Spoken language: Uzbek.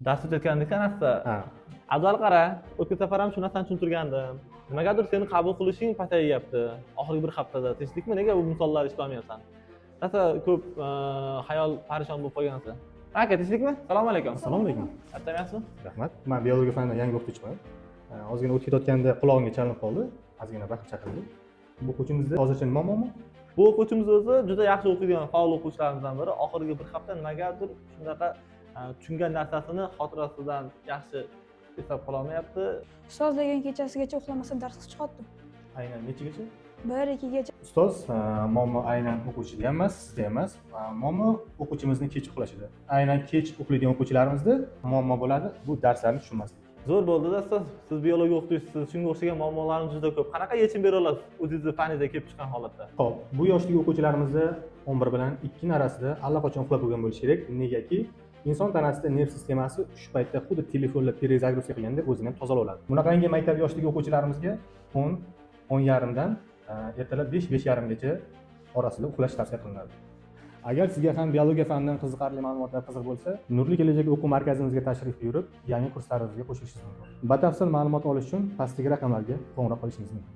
Dars o'tayotgan ekan asta. Ha. Avval qara, o'tgan safar ham shu narsani tushuntirgandim. Nimagadir seni qabul qilishing pasayyapti. Oxirgi bir haftada tinchlikmi? Nega bu misollar ishlamayapsan? Rosa ko'p xayol parishon bo'lib qolgansan. Aka, tinchlikmi? Assalomu alaykum. Assalomu alaykum. Aytmayapsizmi? Rahmat. Men biologiya fanidan yangi o'qituvchiman. Ozgina o'tib ketayotganda qulog'imga chalinib qoldi. Ozgina vaqt chaqirdi. Bu o'quvchimizda hozircha nima muammo? Bu o'quvchimiz o'zi juda yaxshi o'qiydigan faol o'quvchilarimizdan biri. Oxirgi bir hafta nimagadir shunaqa tushungan narsasini xotirasidan yaxshi eslab qola olmayapti. Ustoz degan kechasigacha uxlamasdan darsga chiqardim. Aynan nechagacha? 1-2gacha. Ustoz, muammo aynan o'quvchida emas, sizda emas. Muammo o'quvchimizni kech uxlashida. Aynan kech uxlaydigan o'quvchilarimizda muammo bo'ladi. Bu darslarni tushunmaslik. Zo'r bo'ldi-da ustoz. Siz biologiya o'qituvchisiz. Shunga o'xshagan muammolarimiz juda ko'p. Qanaqa yechim bera olasiz o'zingizni faningizga kelib chiqqan holatda? Xo'p, bu yoshdagi o'quvchilarimizda 11 bilan 2 arasida allaqachon uxlab bo'lgan bo'lishi kerak. Negaki, inson tanasida nerv sistemasi shu paytda xuddi telefonlar perezagruziya qilganda o'zini ham tozalab oladi. Bunaqangi maktab yoshidagi o'quvchilarimizga 10:30 dan ertalab 5-5:30gacha orasida uxlash tavsiya qilinadi. Agar sizga ham biologiya fanidan qiziqarli ma'lumotlar qiziq bo'lsa, Nurli kelajak o'quv markazimizga tashrif buyurib, yangi kurslarimizga qo'shilishingiz mumkin. Batafsil ma'lumot olish uchun pastdagi raqamlarga qo'ng'iroq qilishingiz mumkin.